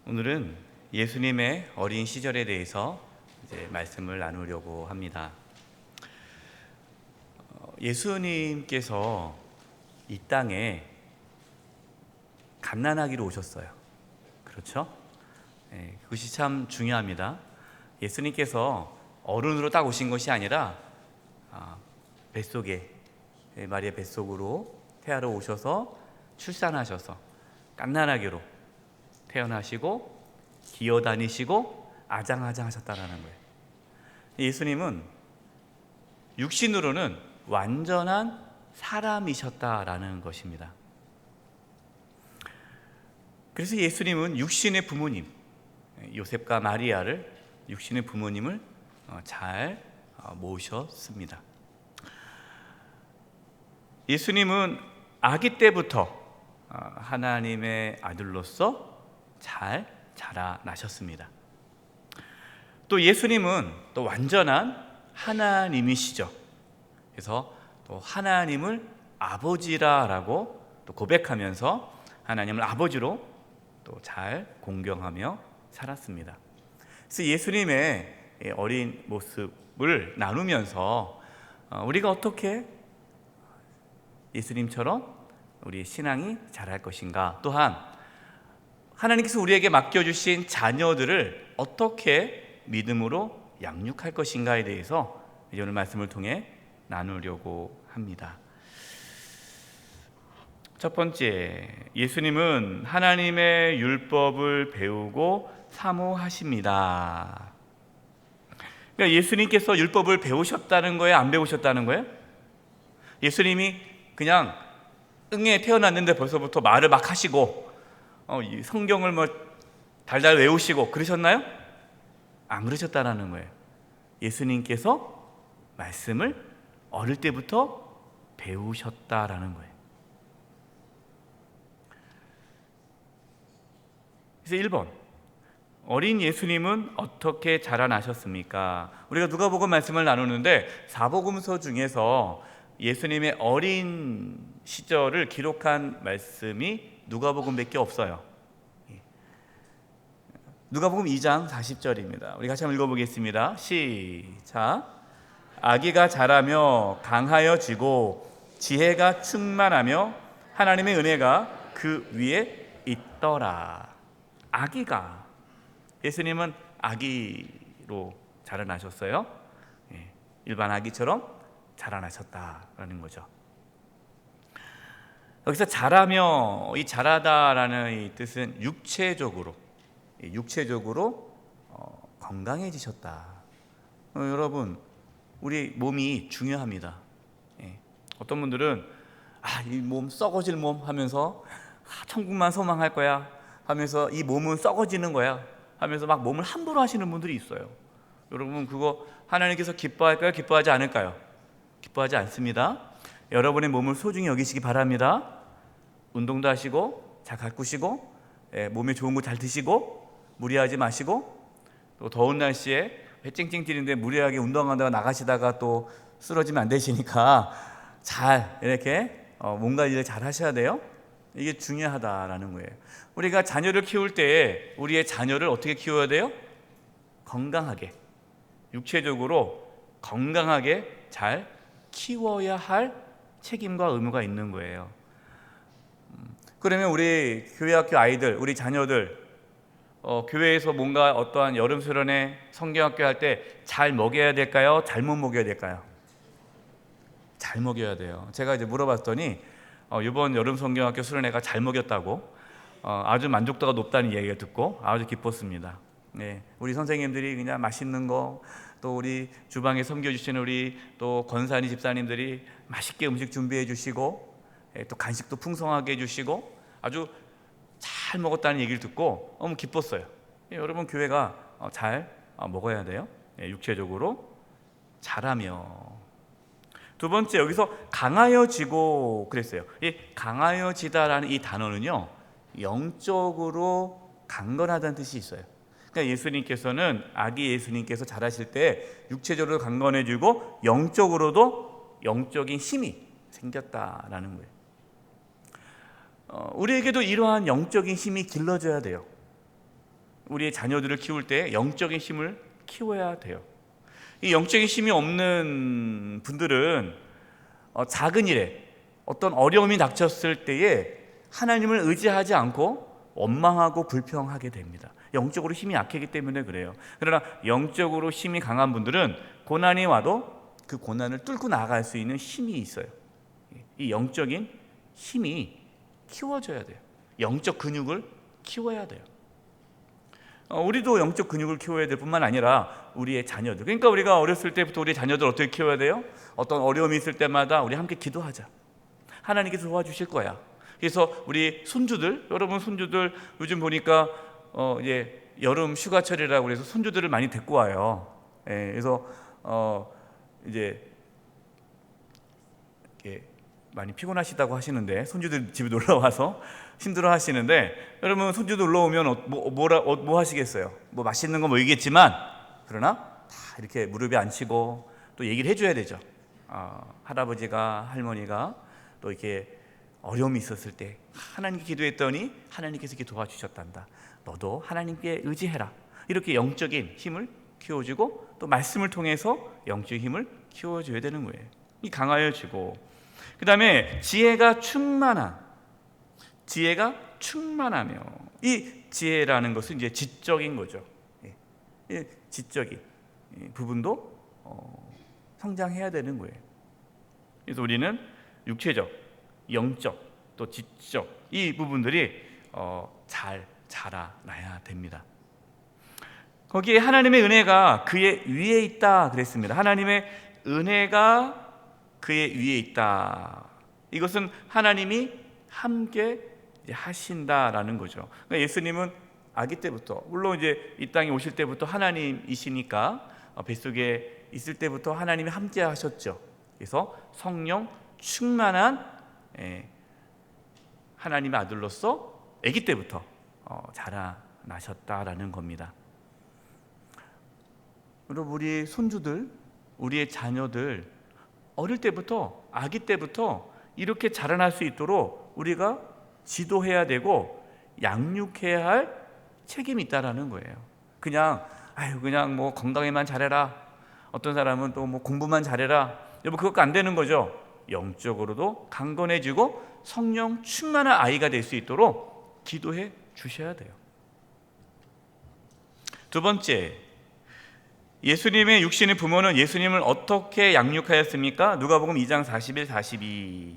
오늘은 예수님의 어린 시절에 대해서 이제 말씀을 나누려고 합니다. 예수님께서 이 땅에 갓난아기로 오셨어요. 그렇죠? 그것이 참 중요합니다. 예수님께서 어른으로 딱 오신 것이 아니라 뱃속에 마리아 뱃속으로 태아로 오셔서 출산하셔서 갓난아기로 태어나시고 기어다니시고 아장아장하셨다라는 거예요. 예수님은 육신으로는 완전한 사람이셨다라는 것입니다. 그래서 예수님은 육신의 부모님 요셉과 마리아를 육신의 부모님을 잘 모셨습니다. 예수님은 아기 때부터 하나님의 아들로서 잘 자라나셨습니다. 또 예수님은 또 완전한 하나님이시죠. 그래서 또 하나님을 아버지라고 또 고백하면서 하나님을 아버지로 또 잘 공경하며 살았습니다. 그래서 예수님의 어린 모습을 나누면서 우리가 어떻게 예수님처럼 우리 신앙이 자랄 것인가, 또한 하나님께서 우리에게 맡겨주신 자녀들을 어떻게 믿음으로 양육할 것인가에 대해서 오늘 말씀을 통해 나누려고 합니다. 첫 번째, 예수님은 하나님의 율법을 배우고 사모하십니다. 그러니까 예수님께서 율법을 배우셨다는 거예요? 안 배우셨다는 거예요? 예수님이 그냥 응에 태어났는데 벌써부터 말을 막 하시고 성경을 달달 외우시고 그러셨나요? 안 그러셨다는 거예요. 예수님께서 말씀을 어릴 때부터 배우셨다라는 거예요. 그래서 1번, 어린 예수님은 어떻게 자라나셨습니까? 우리가 누가복음 말씀을 나누는데 사복음서 중에서 예수님의 어린 시절을 기록한 말씀이 누가복음밖에 없어요. 누가복음 2장 40절입니다. 우리 같이 한번 읽어보겠습니다. 시작. 아기가 자라며 강하여지고 지혜가 충만하며 하나님의 은혜가 그 위에 있더라. 아기가, 예수님은 아기로 자라나셨어요. 일반 아기처럼 자라나셨다라는 거죠. 여기서 자라며, 이 자라다라는 이 뜻은 육체적으로 건강해지셨다. 여러분, 우리 몸이 중요합니다. 어떤 분들은 이 몸 썩어질 몸 하면서 천국만 소망할 거야 하면서 이 몸은 썩어지는 거야 하면서 막 몸을 함부로 하시는 분들이 있어요. 여러분, 그거 하나님께서 기뻐할까요? 기뻐하지 않을까요? 기뻐하지 않습니다. 여러분의 몸을 소중히 여기시기 바랍니다. 운동도 하시고 잘 가꾸시고 몸에 좋은 거 잘 드시고 무리하지 마시고, 또 더운 날씨에 회 쨍쨍 뛰는데 무리하게 운동한다가 나가시다가 또 쓰러지면 안 되시니까 잘 이렇게 몸 관리를 잘 하셔야 돼요. 이게 중요하다라는 거예요. 우리가 자녀를 키울 때 우리의 자녀를 어떻게 키워야 돼요? 건강하게, 육체적으로 건강하게 잘 키워야 할 책임과 의무가 있는 거예요. 그러면 우리 교회학교 아이들, 우리 자녀들 교회에서 뭔가 어떠한 여름 수련회, 성경학교 할 때 잘 먹여야 될까요? 잘못 먹여야 될까요? 잘 먹여야 돼요. 제가 이제 물어봤더니 이번 여름 성경학교 수련회가 잘 먹였다고 아주 만족도가 높다는 이야기를 듣고 아주 기뻤습니다. 우리 선생님들이 그냥 맛있는 거, 또 우리 주방에 섬겨주시는 우리 또 권사님 집사님들이 맛있게 음식 준비해 주시고 또 간식도 풍성하게 해주시고 아주 잘 먹었다는 얘기를 듣고 너무 기뻤어요. 여러분, 교회가 잘 먹어야 돼요. 육체적으로 자라며. 두 번째, 여기서 강하여지고 그랬어요. 이 강하여지다라는 이 단어는요, 영적으로 강건하다는 뜻이 있어요. 그러니까 예수님께서는, 아기 예수님께서 자라실 때 육체적으로 강건해지고 영적으로도 영적인 힘이 생겼다라는 거예요. 우리에게도 이러한 영적인 힘이 길러져야 돼요. 우리의 자녀들을 키울 때 영적인 힘을 키워야 돼요. 이 영적인 힘이 없는 분들은 작은 일에 어떤 어려움이 닥쳤을 때에 하나님을 의지하지 않고 원망하고 불평하게 됩니다. 영적으로 힘이 약하기 때문에 그래요. 그러나 영적으로 힘이 강한 분들은 고난이 와도 그 고난을 뚫고 나아갈 수 있는 힘이 있어요. 이 영적인 힘이 키워져야 돼요. 영적 근육을 키워야 돼요. 우리도 영적 근육을 키워야 될 뿐만 아니라 우리의 자녀들, 그러니까 우리가 어렸을 때부터 우리 자녀들 어떻게 키워야 돼요? 어떤 어려움이 있을 때마다 우리 함께 기도하자. 하나님께서 도와주실 거야. 그래서 우리 손주들, 여러분 손주들 요즘 보니까 이제 여름 휴가철이라고 그래서 손주들을 많이 데리고 와요. 그래서 이제 많이 피곤하시다고 하시는데, 손주들 집에 놀러 와서 힘들어 하시는데, 여러분 손주들 놀러 오면 뭐 하시겠어요? 뭐 맛있는 거 먹이겠지만, 그러나 다 이렇게 무릎에 앉히고 또 얘기를 해줘야 되죠. 할아버지가, 할머니가 또 이렇게 어려움이 있었을 때 하나님께 기도했더니 하나님께서 이렇게 도와주셨단다. 너도 하나님께 의지해라. 이렇게 영적인 힘을 키워주고 또 말씀을 통해서 영적인 힘을 키워줘야 되는 거예요. 이 강하여지고, 그 다음에 지혜가 충만하며, 이 지혜라는 것은 이제 지적인 거죠. 지적인 부분도 성장해야 되는 거예요. 그래서 우리는 육체적, 영적, 또 지적, 이 부분들이 잘 자라나야 됩니다. 거기에 하나님의 은혜가 그의 위에 있다 그랬습니다. 하나님의 은혜가 그의 위에 있다. 이것은 하나님이 함께 하신다라는 거죠. 그러니까 예수님은 아기 때부터, 물론 이제 이 땅에 오실 때부터 하나님이시니까 뱃속에 있을 때부터 하나님이 함께 하셨죠. 그래서 성령 충만한 하나님의 아들로서 아기 때부터 자라나셨다라는 겁니다. 여러분, 우리 손주들, 우리의 자녀들 어릴 때부터, 아기 때부터 이렇게 자라날 수 있도록 우리가 지도해야 되고 양육해야 할 책임이 있다라는 거예요. 그냥 뭐 건강에만 잘해라, 어떤 사람은 또 뭐 공부만 잘해라, 여러분 그것도 안 되는 거죠. 영적으로도 강건해지고 성령 충만한 아이가 될 수 있도록 기도해 주셔야 돼요. 두 번째, 예수님의 육신의 부모는 예수님을 어떻게 양육하였습니까? 누가복음 2장 41, 42.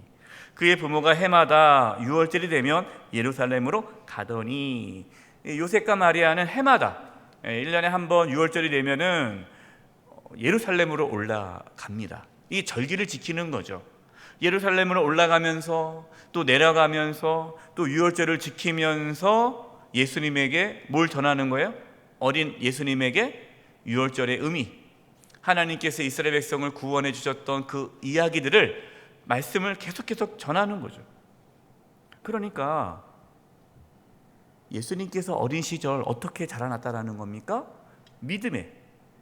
그의 부모가 해마다 유월절이 되면 예루살렘으로 가더니, 요셉과 마리아는 해마다 1년에 한 번 유월절이 되면은 예루살렘으로 올라갑니다. 이 절기를 지키는 거죠. 예루살렘으로 올라가면서 또 내려가면서 또 유월절을 지키면서 예수님에게 뭘 전하는 거예요? 어린 예수님에게 유월절의 의미, 하나님께서 이스라엘 백성을 구원해 주셨던 그 이야기들을, 말씀을 계속 전하는 거죠. 그러니까 예수님께서 어린 시절 어떻게 자라났다라는 겁니까? 믿음의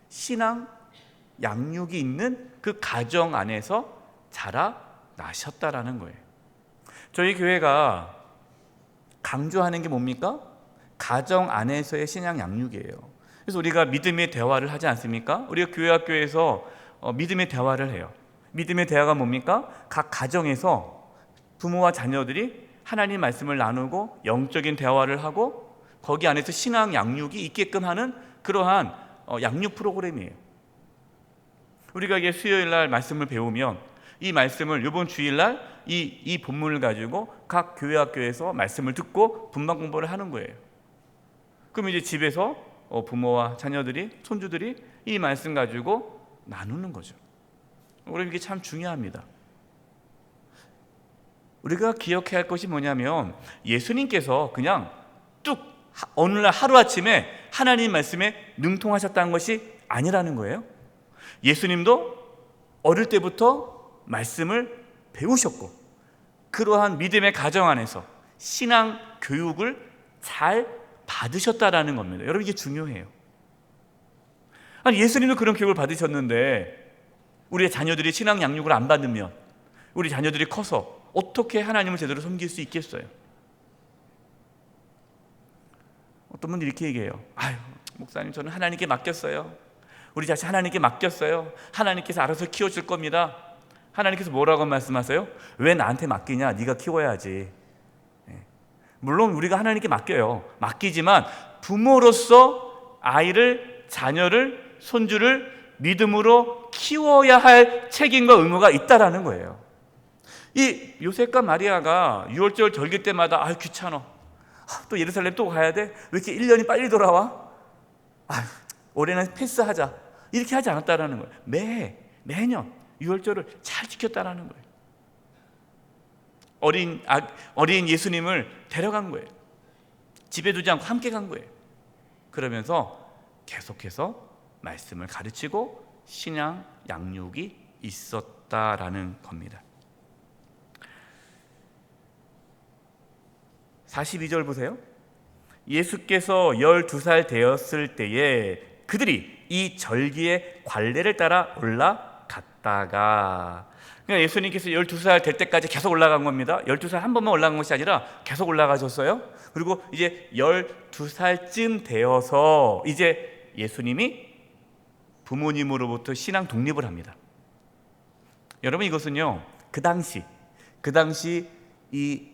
신앙 양육이 있는 그 가정 안에서 자라나셨다라는 거예요. 저희 교회가 강조하는 게 뭡니까? 가정 안에서의 신앙 양육이에요. 그래서 우리가 믿음의 대화를 하지 않습니까? 우리가 교회 학교에서 믿음의 대화를 해요. 믿음의 대화가 뭡니까? 각 가정에서 부모와 자녀들이 하나님 말씀을 나누고 영적인 대화를 하고 거기 안에서 신앙 양육이 있게끔 하는 그러한 양육 프로그램이에요. 우리가 이게 수요일 날 말씀을 배우면 이 말씀을 이번 주일 날 이 본문을 가지고 각 교회 학교에서 말씀을 듣고 분방 공부를 하는 거예요. 그럼 이제 집에서 부모와 자녀들이, 손주들이 이 말씀 가지고 나누는 거죠. 우리 이게 참 중요합니다. 우리가 기억해야 할 것이 뭐냐면, 예수님께서 그냥 뚝 어느 날 하루아침에 하나님 말씀에 능통하셨다는 것이 아니라는 거예요. 예수님도 어릴 때부터 말씀을 배우셨고 그러한 믿음의 가정 안에서 신앙 교육을 잘 받으셨다라는 겁니다. 여러분, 이게 중요해요. 아니, 예수님도 그런 교육을 받으셨는데 우리의 자녀들이 신앙 양육을 안 받으면 우리 자녀들이 커서 어떻게 하나님을 제대로 섬길 수 있겠어요? 어떤 분들이 이렇게 얘기해요. 아유, 목사님, 저는 하나님께 맡겼어요. 우리 자식 하나님께 맡겼어요. 하나님께서 알아서 키워줄 겁니다. 하나님께서 뭐라고 말씀하세요? 왜 나한테 맡기냐? 네가 키워야지. 물론 우리가 하나님께 맡겨요. 맡기지만 부모로서 아이를, 자녀를, 손주를 믿음으로 키워야 할 책임과 의무가 있다라는 거예요. 이 요셉과 마리아가 유월절 절기 때마다 아유 귀찮아, 또 예루살렘 또 가야 돼? 왜 이렇게 1년이 빨리 돌아와? 아유, 올해는 패스하자, 이렇게 하지 않았다라는 거예요. 매년 유월절을 잘 지켰다라는 거예요. 어린 예수님을 데려간 거예요. 집에 두지 않고 함께 간 거예요. 그러면서 계속해서 말씀을 가르치고 신앙 양육이 있었다라는 겁니다. 42절 보세요. 예수께서 12살 되었을 때에 그들이 이 절기의 관례를 따라 올라갔다가, 그러니까 예수님께서 12살 될 때까지 계속 올라간 겁니다. 12살 한 번만 올라간 것이 아니라 계속 올라가셨어요. 그리고 이제 12살쯤 되어서 이제 예수님이 부모님으로부터 신앙 독립을 합니다. 여러분, 이것은요, 그 당시 이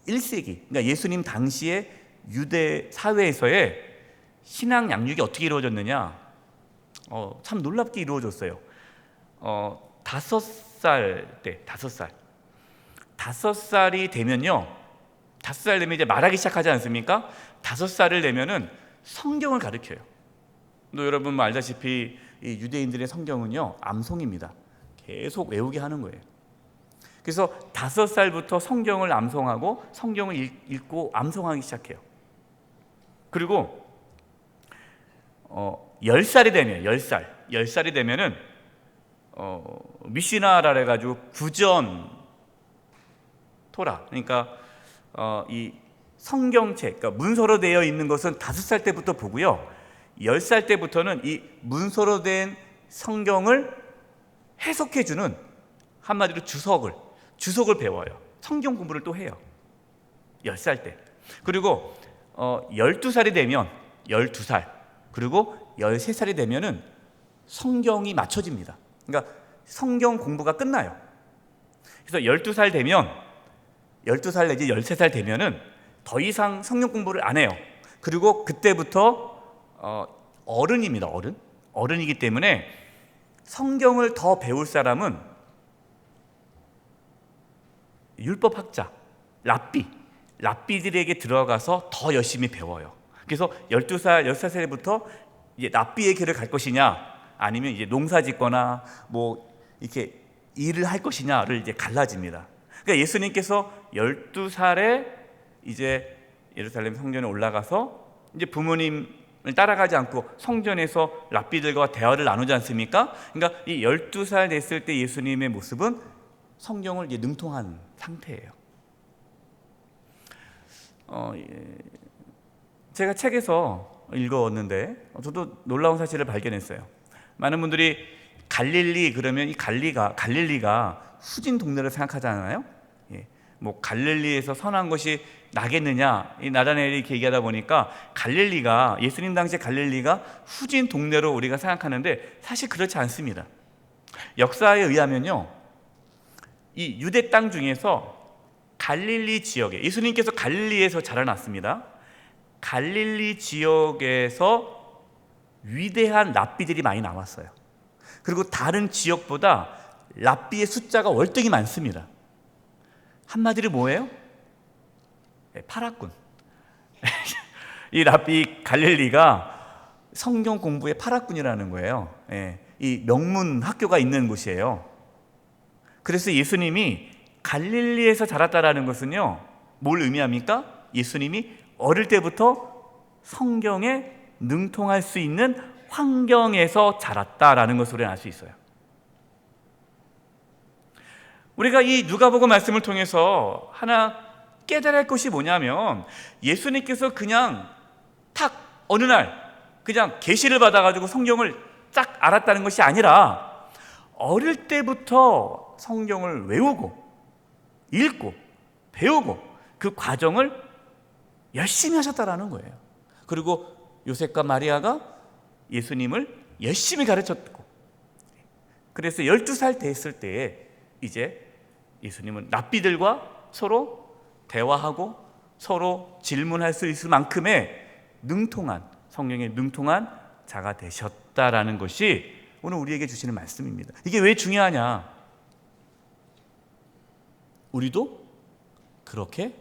1세기, 그러니까 예수님 당시의 유대 사회에서의 신앙 양육이 어떻게 이루어졌느냐, 참 놀랍게 이루어졌어요. 5살이 되면요, 5살 되면 이제 말하기 시작하지 않습니까? 5살을 되면은 성경을 가르쳐요. 또 여러분 알다시피 이 유대인들의 성경은요, 암송입니다. 계속 외우게 하는 거예요. 그래서 5살부터 성경을 암송하고 성경을 읽고 암송하기 시작해요. 그리고 10살이 되면은 미시나라 해가지고 구전 토라, 그러니까 이 성경책, 그러니까 문서로 되어 있는 것은 5살 때부터 보고요, 10살 때부터는 이 문서로 된 성경을 해석해주는, 한마디로 주석을 배워요. 성경 공부를 또 해요, 10살 때. 그리고 12살이 되면 12살, 그리고 13살이 되면은 성경이 맞춰집니다. 그러니까 성경 공부가 끝나요. 그래서 12살 되면, 12살 내지 13살 되면은 더 이상 성경 공부를 안 해요. 그리고 그때부터 어른입니다. 어른이기 때문에 성경을 더 배울 사람은 율법학자, 랍비들에게 들어가서 더 열심히 배워요. 그래서 12살, 13살부터 이제 랍비의 길을 갈 것이냐, 아니면 이제 농사 짓거나 뭐 이렇게 일을 할 것이냐를 이제 갈라집니다. 그러니까 예수님께서 12살에 이제 예루살렘 성전에 올라가서 이제 부모님을 따라가지 않고 성전에서 랍비들과 대화를 나누지 않습니까? 그러니까 이 12살 됐을 때 예수님의 모습은 성경을 이제 능통한 상태예요. 제가 책에서 읽어왔는데 저도 놀라운 사실을 발견했어요. 많은 분들이 갈릴리 그러면 이 갈릴리가 후진 동네를 생각하잖아요. 뭐 갈릴리에서 선한 것이 나겠느냐, 이 나다나엘이 이렇게 얘기하다 보니까 갈릴리가, 예수님 당시에 갈릴리가 후진 동네로 우리가 생각하는데 사실 그렇지 않습니다. 역사에 의하면요, 이 유대 땅 중에서 갈릴리 지역에, 예수님께서 갈릴리에서 자라났습니다. 갈릴리 지역에서 위대한 랍비들이 많이 나왔어요. 그리고 다른 지역보다 랍비의 숫자가 월등히 많습니다. 한마디로 뭐예요? 파라군. 이 랍비 갈릴리가 성경 공부의 파라군이라는 거예요. 이 명문 학교가 있는 곳이에요. 그래서 예수님이 갈릴리에서 자랐다라는 것은요, 뭘 의미합니까? 예수님이 어릴 때부터 성경에 능통할 수 있는 환경에서 자랐다라는 것으로 알 수 있어요. 우리가 이 누가복음 말씀을 통해서 하나 깨달을 할 것이 뭐냐면, 예수님께서 그냥 탁 어느 날 그냥 계시를 받아가지고 성경을 딱 알았다는 것이 아니라 어릴 때부터 성경을 외우고 읽고 배우고 그 과정을 열심히 하셨다라는 거예요. 그리고 요셉과 마리아가 예수님을 열심히 가르쳤고, 그래서 12살 됐을 때에 이제 예수님은 랍비들과 서로 대화하고 서로 질문할 수 있을 만큼의 능통한, 성령에 능통한 자가 되셨다라는 것이 오늘 우리에게 주시는 말씀입니다. 이게 왜 중요하냐? 우리도 그렇게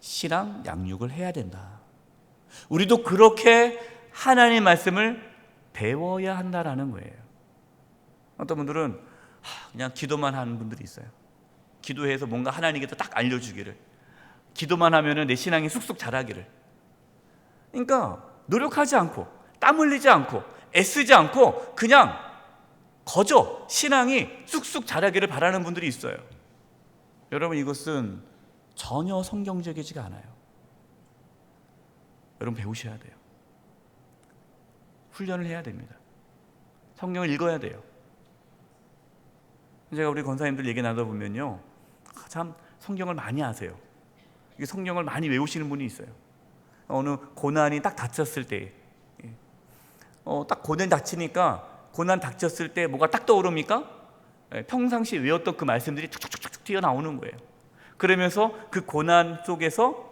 신앙 양육을 해야 된다. 우리도 그렇게 하나님의 말씀을 배워야 한다라는 거예요. 어떤 분들은 그냥 기도만 하는 분들이 있어요. 기도해서 뭔가 하나님께서 딱 알려주기를, 기도만 하면 내 신앙이 쑥쑥 자라기를. 그러니까 노력하지 않고 땀 흘리지 않고 애쓰지 않고 그냥 거저 신앙이 쑥쑥 자라기를 바라는 분들이 있어요. 여러분, 이것은 전혀 성경적이지가 않아요. 여러분, 배우셔야 돼요. 훈련을 해야 됩니다. 성경을 읽어야 돼요. 제가 우리 권사님들 얘기 나눠보면요, 참 성경을 많이 아세요. 성경을 많이 외우시는 분이 있어요. 어느 고난이 딱 닥쳤을 때, 딱 고난 닥치니까, 고난 닥쳤을 때 뭐가 딱 떠오릅니까? 평상시 외웠던 그 말씀들이 툭툭툭툭 튀어나오는 거예요. 그러면서 그 고난 속에서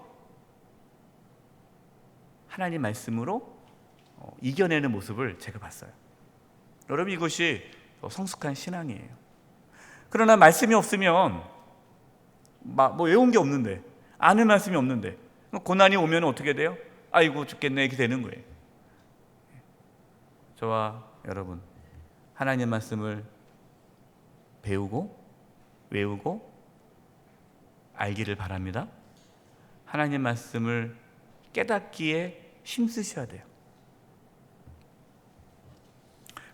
하나님 말씀으로 이겨내는 모습을 제가 봤어요. 여러분, 이것이 성숙한 신앙이에요. 그러나 말씀이 없으면 뭐 외운 게 없는데, 아는 말씀이 없는데 고난이 오면 어떻게 돼요? 아이고 죽겠네, 이렇게 되는 거예요. 저와 여러분, 하나님 말씀을 배우고 외우고 알기를 바랍니다. 하나님 말씀을 깨닫기에 힘쓰셔야 돼요.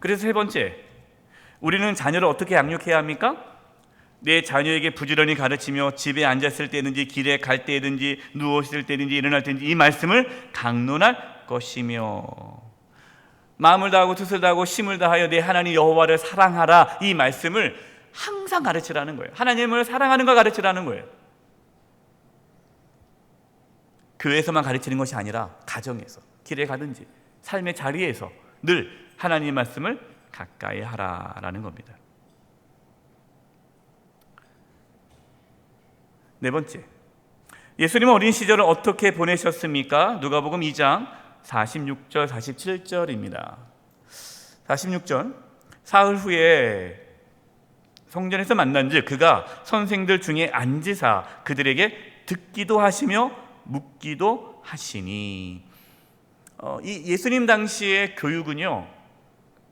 그래서 세 번째, 우리는 자녀를 어떻게 양육해야 합니까? 내 자녀에게 부지런히 가르치며 집에 앉았을 때든지 길에 갈 때든지 누웠을 때든지 일어날 때든지 이 말씀을 강론할 것이며, 마음을 다하고 뜻을 다하고 힘을 다하여 내 하나님 여호와를 사랑하라, 이 말씀을 항상 가르치라는 거예요. 하나님을 사랑하는 걸 가르치라는 거예요. 교회에서만 가르치는 것이 아니라 가정에서, 길에 가든지 삶의 자리에서 늘 하나님의 말씀을 가까이 하라라는 겁니다. 네 번째, 예수님은 어린 시절을 어떻게 보내셨습니까? 누가복음 2장 46절 47절입니다. 46절, 사흘 후에 성전에서 만난즉 그가 선생들 중에 앉으사 그들에게 듣기도 하시며 묻기도 하시니. 이 예수님 당시의 교육은요,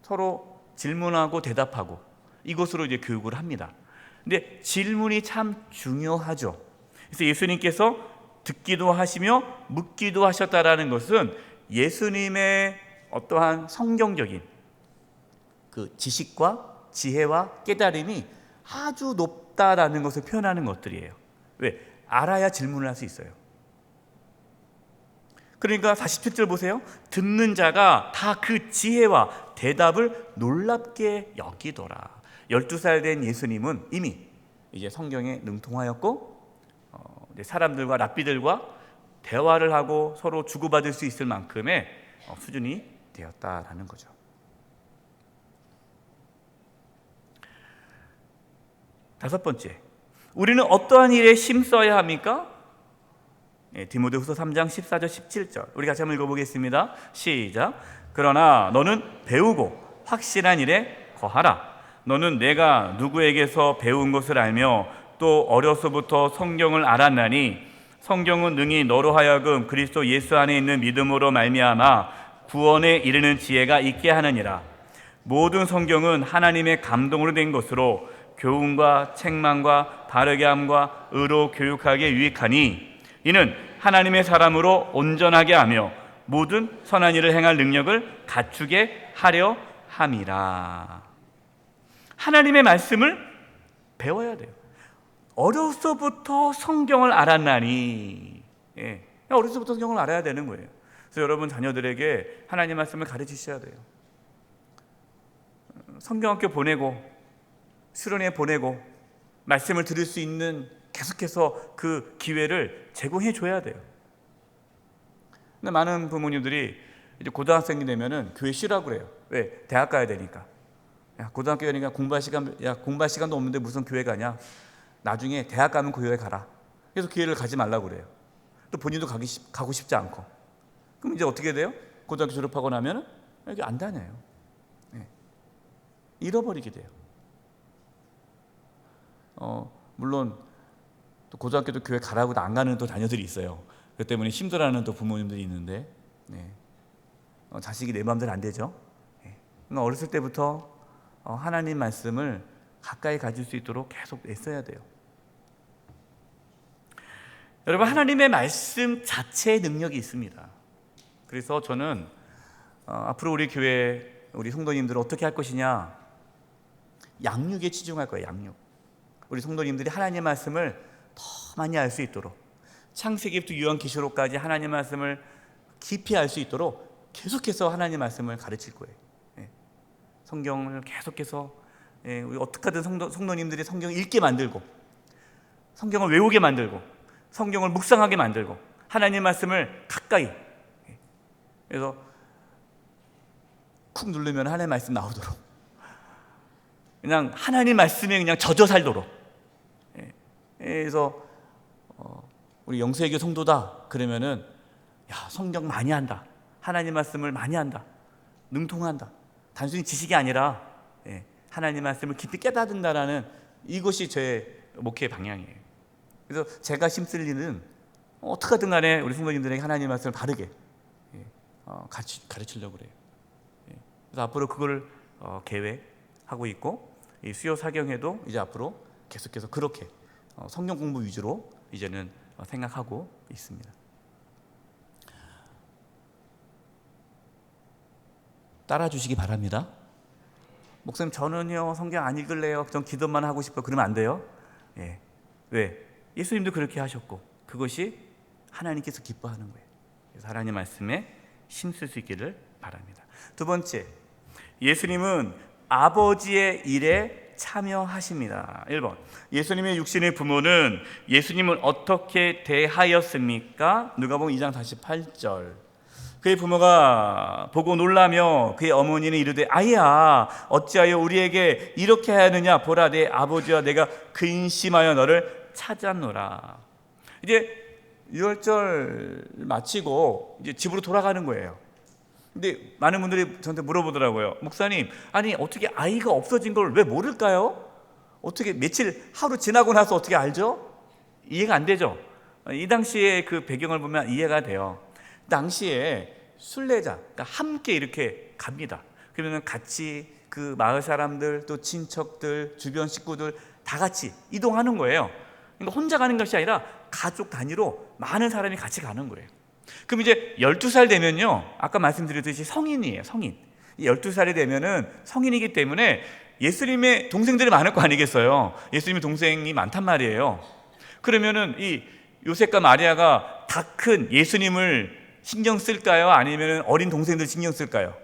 서로 질문하고 대답하고 이것으로 이제 교육을 합니다. 근데 질문이 참 중요하죠. 그래서 예수님께서 듣기도 하시며 묻기도 하셨다라는 것은 예수님의 어떠한 성경적인 그 지식과 지혜와 깨달음이 아주 높다라는 것을 표현하는 것들이에요. 왜? 알아야 질문을 할 수 있어요. 그러니까 47절 보세요. 듣는 자가 다 그 지혜와 대답을 놀랍게 여기더라. 12살 된 예수님은 이미 이제 성경에 능통하였고, 사람들과 랍비들과 대화를 하고 서로 주고받을 수 있을 만큼의 수준이 되었다라는 거죠. 다섯 번째, 우리는 어떠한 일에 힘써야 합니까? 디모데후서 3장 14절 17절 우리 같이 한번 읽어보겠습니다. 시작. 그러나 너는 배우고 확실한 일에 거하라. 너는 내가 누구에게서 배운 것을 알며 또 어려서부터 성경을 알았나니 성경은 능히 너로 하여금 그리스도 예수 안에 있는 믿음으로 말미암아 구원에 이르는 지혜가 있게 하느니라. 모든 성경은 하나님의 감동으로 된 것으로 교훈과 책망과 바르게 함과 의로 교육하기에 유익하니 이는 하나님의 사람으로 온전하게 하며 모든 선한 일을 행할 능력을 갖추게 하려 함이라. 하나님의 말씀을 배워야 돼요. 어려서부터 성경을 알았나니, 어려서부터 성경을 알아야 되는 거예요. 그래서 여러분 자녀들에게 하나님 말씀을 가르치셔야 돼요. 성경학교 보내고 수련회 보내고 말씀을 들을 수 있는 계속해서 그 기회를 제공해 줘야 돼요. 근데 많은 부모님들이 이제 고등학생이 되면은 교회 쉬라고 그래요. 왜? 대학 가야 되니까. 야, 고등학교 가니까 공부할 시간도 없는데 무슨 교회 가냐? 나중에 대학 가면 그 교회 가라. 그래서 교회를 가지 말라고 그래요. 또 본인도 가고 싶지 않고. 그럼 이제 어떻게 돼요? 고등학교 졸업하고 나면은 여기 안 다녀요. 잃어버리게 돼요. 물론 또 고등학교도 교회 가라고 안 가는 또 자녀들이 있어요. 그 때문에 힘들어하는 또 부모님들이 있는데, 자식이 내 마음대로 안 되죠. 그러니까 어렸을 때부터 하나님 말씀을 가까이 가질 수 있도록 계속 애써야 돼요. 여러분, 하나님의 말씀 자체의 능력이 있습니다. 그래서 저는 앞으로 우리 교회 우리 성도님들은 어떻게 할 것이냐, 양육에 치중할 거예요. 양육. 우리 성도님들이 하나님 말씀을 더 많이 알 수 있도록, 창세기부터 요한계시록까지 하나님 말씀을 깊이 알 수 있도록 계속해서 하나님 말씀을 가르칠 거예요. 성경을 계속해서 우리 어떻게 하든 성도님들이 성경을 읽게 만들고, 성경을 외우게 만들고, 성경을 묵상하게 만들고, 하나님 말씀을 가까이, 그래서 쿡 누르면 하나님 말씀 나오도록, 그냥 하나님 말씀에 그냥 젖어 살도록. 그래서 우리 영세교 성도다 그러면은, 야, 성경 많이 한다, 하나님 말씀을 많이 한다, 능통한다, 단순히 지식이 아니라 하나님 말씀을 깊이 깨닫는다라는, 이것이 제 목회 방향이에요. 그래서 제가 힘쓸 일은 어떻게 하든 간에 우리 성도님들에게 하나님 말씀을 바르게 가르치려고 그래요. 그래서 앞으로 그걸 계획하고 있고, 이 수요 사경에도 이제 앞으로 계속해서 그렇게 성경 공부 위주로 이제는 생각하고 있습니다. 따라 주시기 바랍니다. 목사님, 저는요 성경 안 읽을래요, 전 기도만 하고 싶어요, 그러면 안 돼요. 왜? 예수님도 그렇게 하셨고, 그것이 하나님께서 기뻐하는 거예요. 그래서 하나님 말씀에 힘쓸 수 있기를 바랍니다. 두 번째, 예수님은 아버지의 일에 참여하십니다. 1번, 예수님의 육신의 부모는 예수님을 어떻게 대하였습니까? 누가복음 2장 48절. 그의 부모가 보고 놀라며 그의 어머니는 이르되, 아이야, 어찌하여 우리에게 이렇게 하느냐? 보라, 내 아버지와 내가 근심하여 너를 찾았노라. 이제 유월절 마치고 이제 집으로 돌아가는 거예요. 근데 많은 분들이 저한테 물어보더라고요. 목사님, 아니 어떻게 아이가 없어진 걸 왜 모를까요? 어떻게 며칠 하루 지나고 나서 어떻게 알죠? 이해가 안 되죠. 이 당시에 그 배경을 보면 이해가 돼요. 당시에 순례자, 그러니까 함께 이렇게 갑니다. 그러면 같이 그 마을 사람들, 또 친척들, 주변 식구들 다 같이 이동하는 거예요. 그러니까 혼자 가는 것이 아니라 가족 단위로 많은 사람이 같이 가는 거예요. 그럼 이제 12살 되면요, 아까 말씀드렸듯이 성인이에요. 성인. 12살이 되면은 성인이기 때문에 예수님의 동생들이 많을 거 아니겠어요. 예수님의 동생이 많단 말이에요. 그러면은 이 요셉과 마리아가 다 큰 예수님을 신경 쓸까요? 아니면 어린 동생들 신경 쓸까요?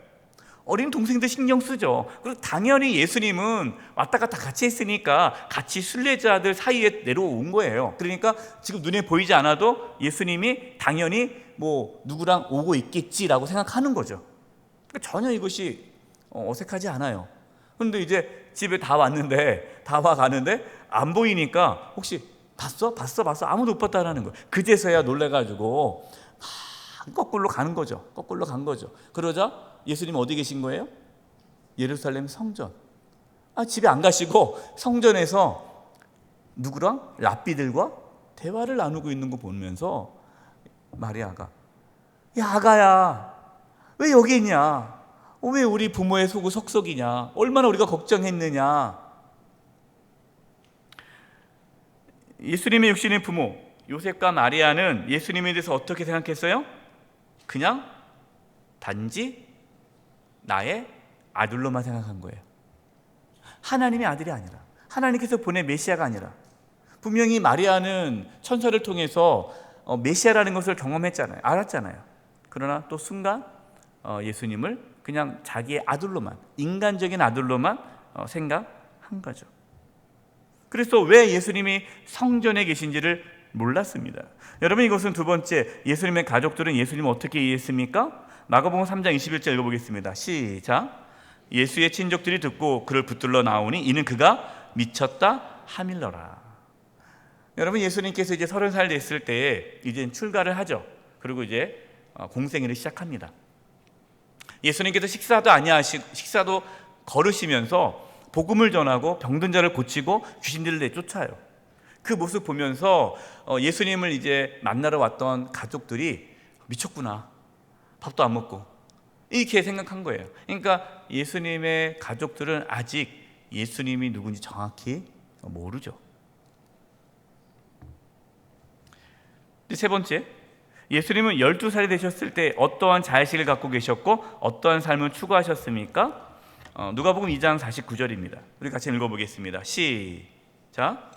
어린 동생들 신경 쓰죠. 그리고 당연히 예수님은 왔다 갔다 같이 했으니까 같이 순례자들 사이에 내려온 거예요. 그러니까 지금 눈에 보이지 않아도 예수님이 당연히 뭐 누구랑 오고 있겠지라고 생각하는 거죠. 그러니까 전혀 이것이 어색하지 않아요. 그런데 이제 집에 다 왔는데, 다 와가는데 안 보이니까, 혹시 봤어? 아무도 못 봤다라는 거예요. 그제서야 놀래가지고 거꾸로 가는 거죠. 거꾸로 간 거죠. 그러자 예수님 어디 계신 거예요? 예루살렘 성전. 집에 안 가시고 성전에서 누구랑? 랍비들과 대화를 나누고 있는 거 보면서 마리아가, 야, 아가야, 왜 여기 있냐? 왜 우리 부모의 속을 석석이냐? 얼마나 우리가 걱정했느냐? 예수님의 육신의 부모 요셉과 마리아는 예수님에 대해서 어떻게 생각했어요? 그냥 단지 나의 아들로만 생각한 거예요. 하나님의 아들이 아니라, 하나님께서 보낸 메시아가 아니라. 분명히 마리아는 천사를 통해서 메시아라는 것을 경험했잖아요. 알았잖아요. 그러나 또 순간 예수님을 그냥 자기의 아들로만, 인간적인 아들로만 생각한 거죠. 그래서 왜 예수님이 성전에 계신지를 몰랐습니다. 여러분, 이것은 두 번째, 예수님의 가족들은 예수님을 어떻게 이해했습니까? 마가복음 3장 21절 읽어보겠습니다. 시작. 예수의 친족들이 듣고 그를 붙들러 나오니 이는 그가 미쳤다 하밀러라. 여러분, 예수님께서 이제 30살 됐을 때에 이제 출가를 하죠. 그리고 이제 공생애를 시작합니다. 예수님께서 식사도 걸으시면서 복음을 전하고 병든 자를 고치고 귀신들을 내쫓아요. 그 모습 보면서 예수님을 이제 만나러 왔던 가족들이 미쳤구나, 밥도 안 먹고, 이렇게 생각한 거예요. 그러니까 예수님의 가족들은 아직 예수님이 누군지 정확히 모르죠. 세 번째, 예수님은 12살이 되셨을 때 어떠한 자의식을 갖고 계셨고 어떠한 삶을 추구하셨습니까? 누가복음 2장 49절입니다. 우리 같이 읽어보겠습니다. 시작.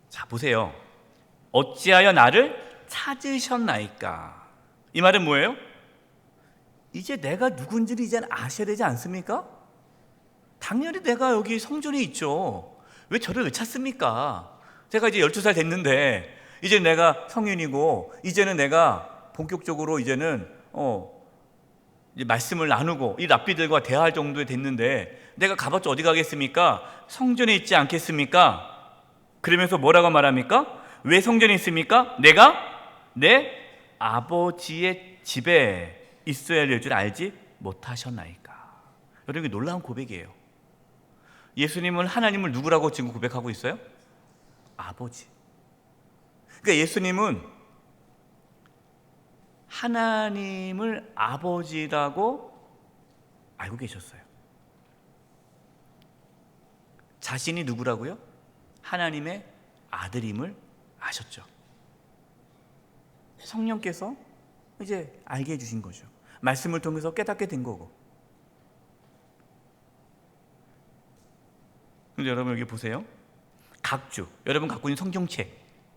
자, 보세요. 어찌하여 나를 찾으셨나이까? 이 말은 뭐예요? 이제 내가 누군지를 이제 아셔야 되지 않습니까? 당연히 내가 여기 성전에 있죠. 왜 저를 왜 찾습니까? 제가 이제 12살 됐는데 이제 내가 성인이고 이제는 내가 본격적으로 이제는 이제 말씀을 나누고 이 랍비들과 대화할 정도에 됐는데 내가 가봤자 어디 가겠습니까? 성전에 있지 않겠습니까? 그러면서 뭐라고 말합니까? 왜 성전에 있습니까? 내가 내 아버지의 집에 있어야 될 줄 알지 못하셨나이까? 여러분, 이게 놀라운 고백이에요. 예수님은 하나님을 누구라고 지금 고백하고 있어요? 아버지. 그러니까 예수님은 하나님을 아버지라고 알고 계셨어요. 자신이 누구라고요? 하나님의 아들임을 아셨죠. 성령께서 이제 알게 해주신 거죠. 말씀을 통해서 깨닫게 된 거고. 근데 여러분, 여기 보세요. 각주, 여러분 갖고 있는 성경책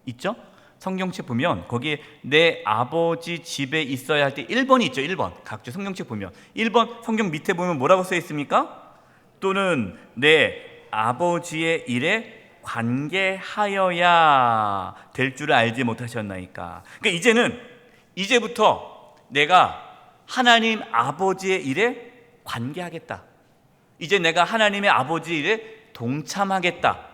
있죠? 성경책 보면 거기에 내 아버지 집에 있어야 할 때 1번이 있죠. 1번. 각주 성경책 보면 1번 성경 밑에 보면 뭐라고 써 있습니까? 또는 내 아버지의 일에 관계하여야 될 줄 알지 못하셨나이까? 그러니까 이제부터 내가 하나님 아버지의 일에 관계하겠다. 이제 내가 하나님의 아버지 일에 동참하겠다.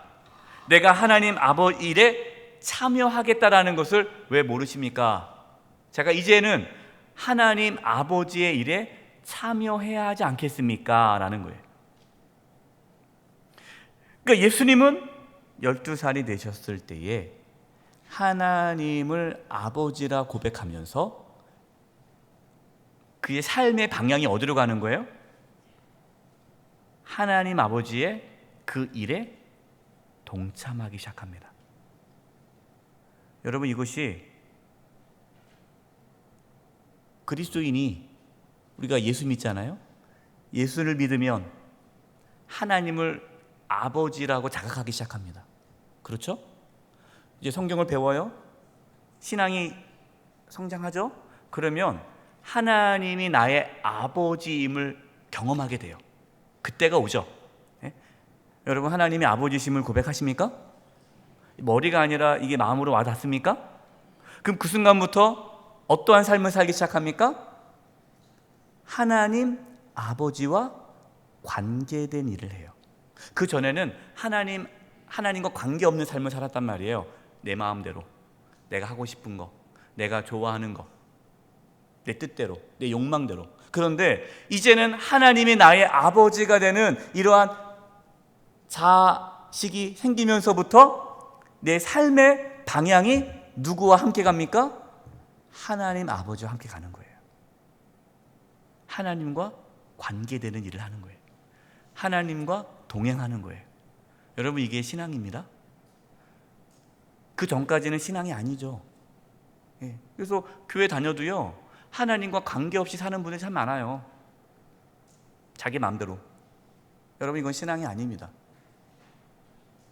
내가 하나님 아버지 일에 참여하겠다라는 것을 왜 모르십니까? 제가 이제는 하나님 아버지의 일에 참여해야 하지 않겠습니까? 라는 거예요. 그러니까 예수님은 12살이 되셨을 때에 하나님을 아버지라 고백하면서 그의 삶의 방향이 어디로 가는 거예요? 하나님 아버지의 그 일에 동참하기 시작합니다. 여러분, 이것이 그리스도인이, 우리가 예수 믿잖아요. 예수를 믿으면 하나님을 아버지라고 자각하기 시작합니다. 그렇죠? 이제 성경을 배워요. 신앙이 성장하죠. 그러면 하나님이 나의 아버지임을 경험하게 돼요. 그때가 오죠. 네? 여러분, 하나님이 아버지심을 고백하십니까? 머리가 아니라 이게 마음으로 와닿습니까? 그럼 그 순간부터 어떠한 삶을 살기 시작합니까? 하나님 아버지와 관계된 일을 해요. 그 전에는 하나님과 관계없는 삶을 살았단 말이에요. 내 마음대로, 내가 하고 싶은 거, 내가 좋아하는 거, 내 뜻대로, 내 욕망대로. 그런데 이제는 하나님이 나의 아버지가 되는 이러한 자식이 생기면서부터 내 삶의 방향이 누구와 함께 갑니까? 하나님 아버지와 함께 가는 거예요. 하나님과 관계되는 일을 하는 거예요. 하나님과 동행하는 거예요. 여러분, 이게 신앙입니다. 그 전까지는 신앙이 아니죠. 그래서 교회 다녀도요, 하나님과 관계없이 사는 분들이 참 많아요. 자기 마음대로. 여러분, 이건 신앙이 아닙니다.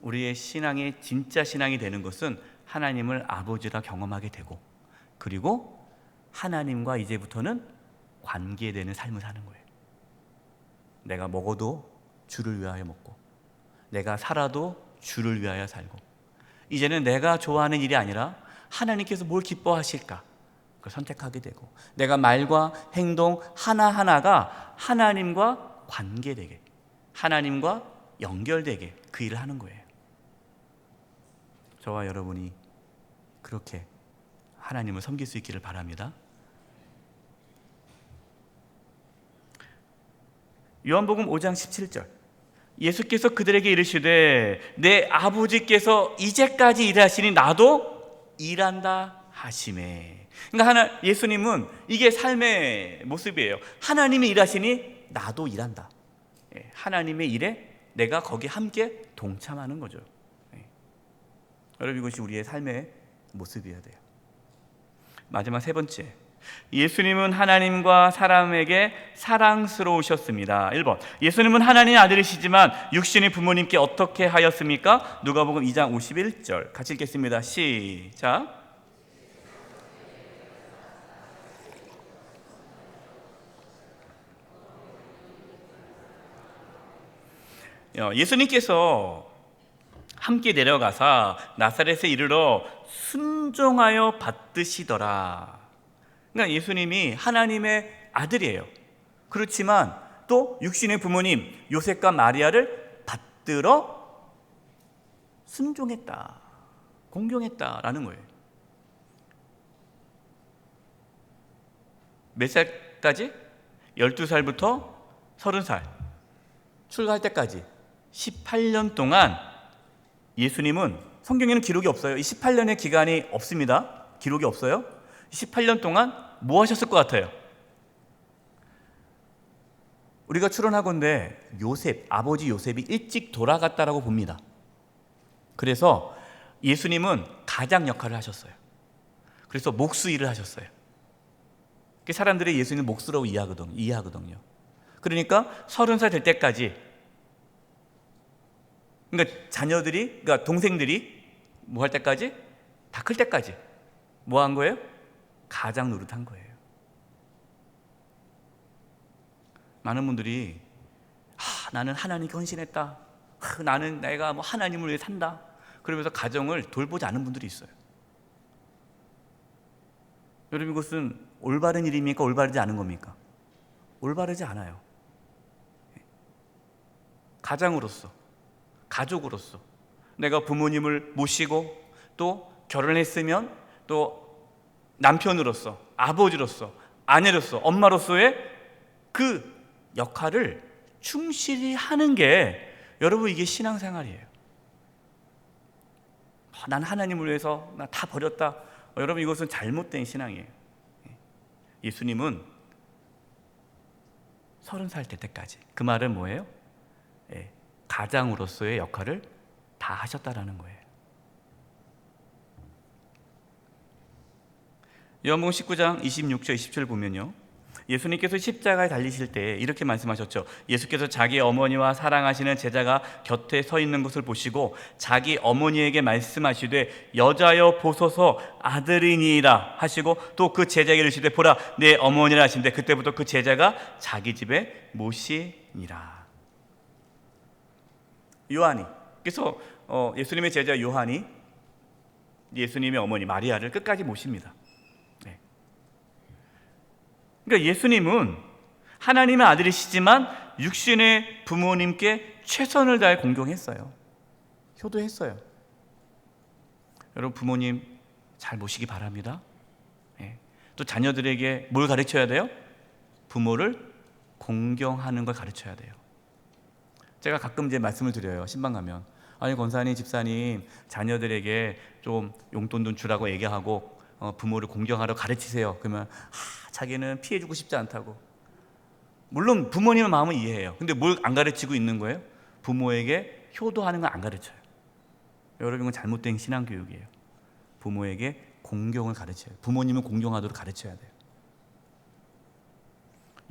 우리의 신앙이 진짜 신앙이 되는 것은 하나님을 아버지라 경험하게 되고, 그리고 하나님과 이제부터는 관계되는 삶을 사는 거예요. 내가 먹어도 주를 위하여 먹고, 내가 살아도 주를 위하여 살고, 이제는 내가 좋아하는 일이 아니라 하나님께서 뭘 기뻐하실까 그걸 선택하게 되고, 내가 말과 행동 하나하나가 하나님과 관계되게, 하나님과 연결되게 그 일을 하는 거예요. 저와 여러분이 그렇게 하나님을 섬길 수 있기를 바랍니다. 요한복음 5장 17절, 예수께서 그들에게 이르시되 내 아버지께서 이제까지 일하시니 나도 일한다 하시매. 그러니까 예수님은 이게 삶의 모습이에요. 하나님이 일하시니 나도 일한다. 하나님의 일에 내가 거기 함께 동참하는 거죠. 여러분, 이것이 우리의 삶의 모습이어야 돼요. 마지막 세 번째, 예수님은 하나님과 사람에게 사랑스러우셨습니다. 1번, 예수님은 하나님의 아들이시지만 육신의 부모님께 어떻게 하였습니까? 누가복음 2장 51절 같이 읽겠습니다. 시작. 예수님께서 함께 내려가사 나사렛에 이르러 순종하여 받드시더라. 그러니까 예수님이 하나님의 아들이에요. 그렇지만 또 육신의 부모님 요셉과 마리아를 받들어 순종했다, 공경했다라는 거예요. 몇 살까지? 12살부터 30살 출가할 때까지 18년 동안 예수님은, 성경에는 기록이 없어요. 이 18년의 기간이 없습니다. 기록이 없어요. 18년 동안 뭐 하셨을 것 같아요? 우리가 추론하건대 아버지 요셉이 일찍 돌아갔다라고 봅니다. 그래서 예수님은 가장 역할을 하셨어요. 그래서 목수 일을 하셨어요. 사람들이 예수님을 목수라고 이해하거든요. 그러니까 30살 될 때까지, 그러니까 자녀들이, 그러니까 동생들이 뭐 할 때까지? 다 클 때까지 뭐 한 거예요? 가장 노릇한 거예요. 많은 분들이 나는 하나님께 헌신했다, 나는 내가 뭐 하나님을 위해 산다, 그러면서 가정을 돌보지 않은 분들이 있어요. 여러분, 이것은 올바른 일입니까? 올바르지 않은 겁니까? 올바르지 않아요. 가장으로서, 가족으로서 내가 부모님을 모시고 또 결혼했으면 또 남편으로서, 아버지로서, 아내로서, 엄마로서의 그 역할을 충실히 하는 게, 여러분, 이게 신앙생활이에요. 난 하나님을 위해서 나 다 버렸다. 여러분, 이것은 잘못된 신앙이에요. 예수님은 30살 될 때까지, 그 말은 뭐예요? 가장으로서의 역할을 다 하셨다라는 거예요. 요한복음 19장 26절 27절 보면요, 예수님께서 십자가에 달리실 때 이렇게 말씀하셨죠. 예수께서 자기 어머니와 사랑하시는 제자가 곁에 서 있는 것을 보시고 자기 어머니에게 말씀하시되 여자여 보소서 아들이니이다 하시고, 또 그 제자에게 이르시되 보라 내 어머니라 하신대 그때부터 그 제자가 자기 집에 모시니라. 요한이, 그래서 예수님의 제자 요한이 예수님의 어머니 마리아를 끝까지 모십니다. 그러니까 예수님은 하나님의 아들이시지만 육신의 부모님께 최선을 다해 공경했어요. 효도했어요. 여러분, 부모님 잘 모시기 바랍니다. 또 자녀들에게 뭘 가르쳐야 돼요? 부모를 공경하는 걸 가르쳐야 돼요. 제가 가끔 이제 말씀을 드려요. 신방 가면, 아니 권사님, 집사님, 자녀들에게 좀 용돈 좀 주라고 얘기하고 부모를 공경하러 가르치세요. 그러면 자기는 피해주고 싶지 않다고. 물론 부모님의 마음은 이해해요. 근데 뭘 안 가르치고 있는 거예요? 부모에게 효도하는 걸 안 가르쳐요. 여러분, 이건 잘못된 신앙교육이에요. 부모에게 공경을 가르쳐요. 부모님은 공경하도록 가르쳐야 돼요.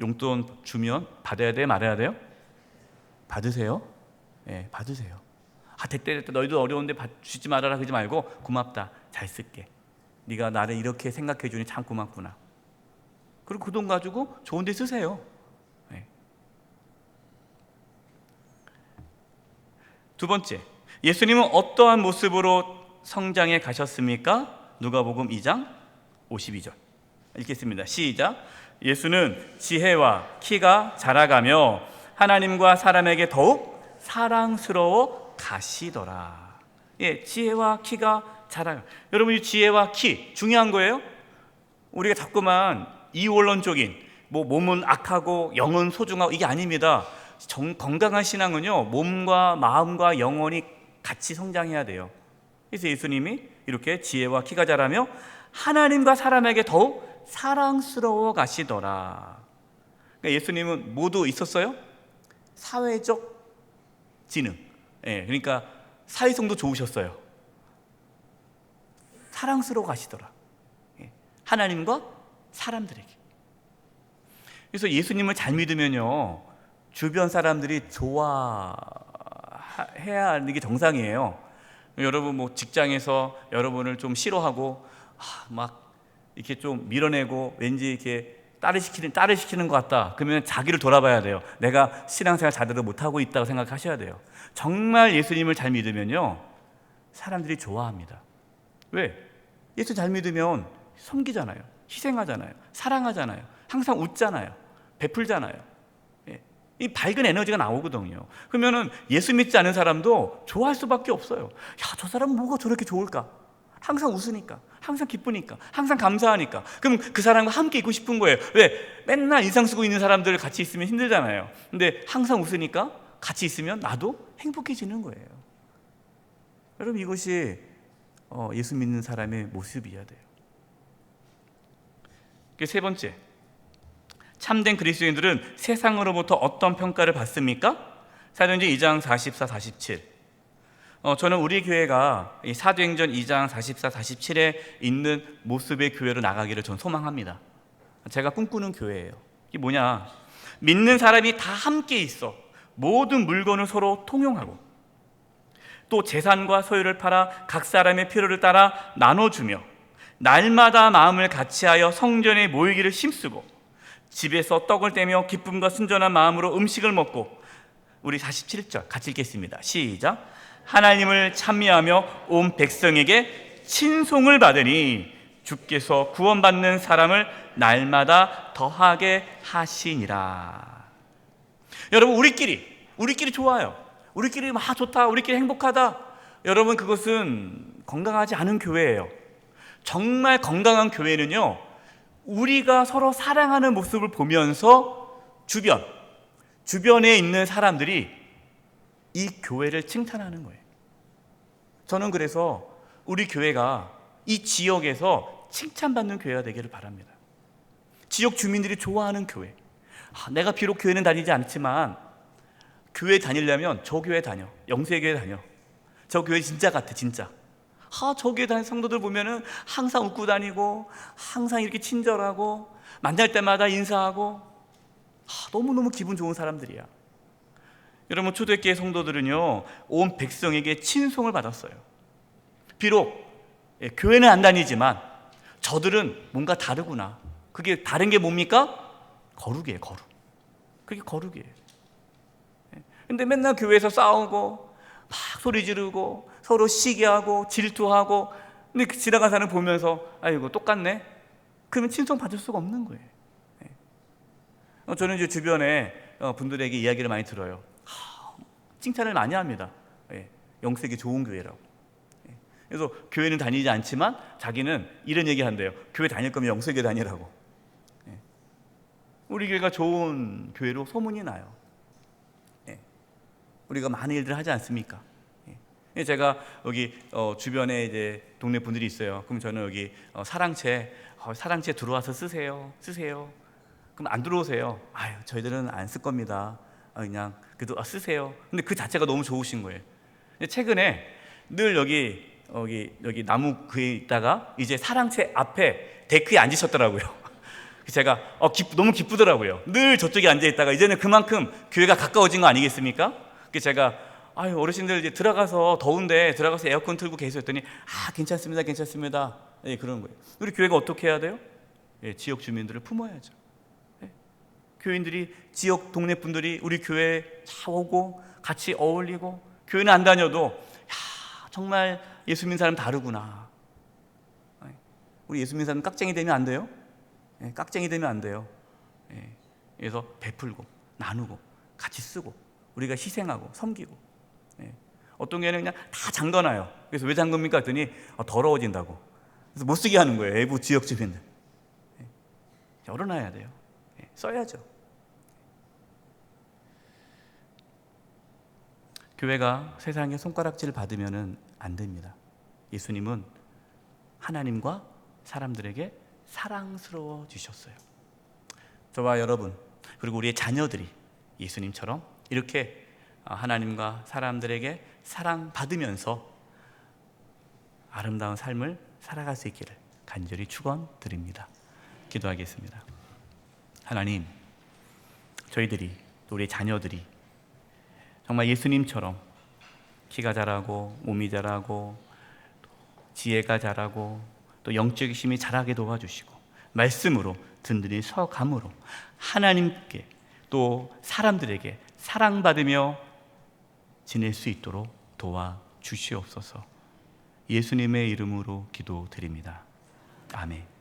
용돈 주면 받아야 돼요? 말아야 돼요? 받으세요. 받으세요. 됐대, 너희도 어려운데 주지 말아라 그러지 말고, 고맙다, 잘 쓸게, 네가 나를 이렇게 생각해 주니 참 고맙구나. 그리고 그 돈 가지고 좋은 데 쓰세요. 네. 두 번째, 예수님은 어떠한 모습으로 성장해 가셨습니까? 누가복음 2장 52절 읽겠습니다. 시작. 예수는 지혜와 키가 자라가며 하나님과 사람에게 더욱 사랑스러워 가시더라. 예, 지혜와 키가 자라. 여러분, 이 지혜와 키 중요한 거예요. 우리가 자꾸만 이원론적인 몸은 악하고 영은 소중하고 이게 아닙니다. 건강한 신앙은요, 몸과 마음과 영혼이 같이 성장해야 돼요. 그래서 예수님이 이렇게 지혜와 키가 자라며 하나님과 사람에게 더욱 사랑스러워 가시더라. 그러니까 예수님은 모두 있었어요? 사회적 지능, 예, 그러니까 사회성도 좋으셨어요. 사랑스러워 가시더라. 예, 하나님과 사람들에게. 그래서 예수님을 잘 믿으면요, 주변 사람들이 좋아해야 하는 게 정상이에요. 여러분 직장에서 여러분을 좀 싫어하고 막 이렇게 좀 밀어내고 왠지 이렇게 딸을 시키는 것 같다. 그러면 자기를 돌아봐야 돼요. 내가 신앙생활 제대로 못하고 있다고 생각하셔야 돼요. 정말 예수님을 잘 믿으면요, 사람들이 좋아합니다. 왜? 예수 잘 믿으면 섬기잖아요. 희생하잖아요. 사랑하잖아요. 항상 웃잖아요. 베풀잖아요. 이 밝은 에너지가 나오거든요. 그러면은 예수 믿지 않은 사람도 좋아할 수밖에 없어요. 야, 저 사람은 뭐가 저렇게 좋을까? 항상 웃으니까, 항상 기쁘니까, 항상 감사하니까. 그럼 그 사람과 함께 있고 싶은 거예요. 왜? 맨날 인상 쓰고 있는 사람들 같이 있으면 힘들잖아요. 근데 항상 웃으니까 같이 있으면 나도 행복해지는 거예요. 여러분, 이것이 예수 믿는 사람의 모습이어야 돼요. 세 번째, 참된 그리스도인들은 세상으로부터 어떤 평가를 받습니까? 사도행전 2장 44, 47. 저는 우리 교회가 사도행전 2장 44, 47에 있는 모습의 교회로 나가기를 전 소망합니다. 제가 꿈꾸는 교회예요. 이게 뭐냐? 믿는 사람이 다 함께 있어. 모든 물건을 서로 통용하고, 또 재산과 소유를 팔아 각 사람의 필요를 따라 나눠주며, 날마다 마음을 같이하여 성전에 모이기를 힘쓰고, 집에서 떡을 떼며 기쁨과 순전한 마음으로 음식을 먹고. 우리 47절 같이 읽겠습니다. 시작. 하나님을 찬미하며 온 백성에게 친송을 받으니 주께서 구원받는 사람을 날마다 더하게 하시니라. 여러분, 우리끼리 좋아요. 우리끼리 막 좋다, 우리끼리 행복하다. 여러분, 그것은 건강하지 않은 교회예요. 정말 건강한 교회는요, 우리가 서로 사랑하는 모습을 보면서 주변에 있는 사람들이 이 교회를 칭찬하는 거예요. 저는 그래서 우리 교회가 이 지역에서 칭찬받는 교회가 되기를 바랍니다. 지역 주민들이 좋아하는 교회. 내가 비록 교회는 다니지 않지만 교회 다니려면 저 교회 다녀, 영세교회 다녀. 저 교회 진짜 같아, 진짜. 저 교회 다니는 성도들 보면은 항상 웃고 다니고, 항상 이렇게 친절하고, 만날 때마다 인사하고, 너무너무 기분 좋은 사람들이야. 여러분, 초대교회 성도들은요, 온 백성에게 친송을 받았어요. 비록 교회는 안 다니지만 저들은 뭔가 다르구나. 그게 다른 게 뭡니까? 거룩이에요, 거룩. 그게 거룩이에요. 근데 맨날 교회에서 싸우고 막 소리 지르고 서로 시기하고 질투하고, 근데 지나간 사람 보면서 아이고 똑같네. 그러면 친송 받을 수가 없는 거예요. 저는 이제 주변에 분들에게 이야기를 많이 들어요. 칭찬을 많이 합니다. 영세기 좋은 교회라고. 그래서 교회는 다니지 않지만 자기는 이런 얘기 한대요. 교회 다닐 거면 영세교회 다니라고. 우리 교회가 좋은 교회로 소문이 나요. 우리가 많은 일들을 하지 않습니까? 제가 여기 주변에 이제 동네 분들이 있어요. 그럼 저는 여기 사랑채 들어와서 쓰세요. 그럼 안 들어오세요. 저희들은 안 쓸 겁니다. 그냥 그래도 쓰세요. 근데 그 자체가 너무 좋으신 거예요. 최근에 늘 여기 나무 그에 있다가 이제 사랑채 앞에 데크에 앉으셨더라고요. 제가 너무 기쁘더라고요. 늘 저쪽에 앉아 있다가 이제는 그만큼 교회가 가까워진 거 아니겠습니까? 그래서 제가 어르신들 이제 들어가서 더운데 들어가서 에어컨 틀고 계세요 했더니 괜찮습니다. 그러는 거예요. 우리 교회가 어떻게 해야 돼요? 지역 주민들을 품어야죠. 교인들이, 지역 동네 분들이 우리 교회에 오고 같이 어울리고, 교회는 안 다녀도 야, 정말 예수 믿는 사람 다르구나. 우리 예수 믿는 사람 깍쟁이 되면 안 돼요. 깍쟁이 되면 안 돼요. 그래서 베풀고 나누고 같이 쓰고 우리가 희생하고 섬기고. 어떤 교회는 그냥 다 잠가놔요. 그래서 왜 잠깁니까 했더니 더러워진다고. 그래서 못 쓰게 하는 거예요. 외부 지역 주민들. 열어놔야 돼요. 써야죠. 교회가 세상에 손가락질 받으면 안 됩니다. 예수님은 하나님과 사람들에게 사랑스러워 주셨어요. 저와 여러분, 그리고 우리의 자녀들이 예수님처럼 이렇게 하나님과 사람들에게 사랑받으면서 아름다운 삶을 살아갈 수 있기를 간절히 축원드립니다. 기도하겠습니다. 하나님, 저희들이, 또 우리의 자녀들이 정말 예수님처럼 키가 자라고 몸이 자라고 지혜가 자라고 또 영적 힘이 자라게 도와주시고, 말씀으로 든든히 서감으로 하나님께 또 사람들에게 사랑받으며 지낼 수 있도록 도와주시옵소서. 예수님의 이름으로 기도드립니다. 아멘.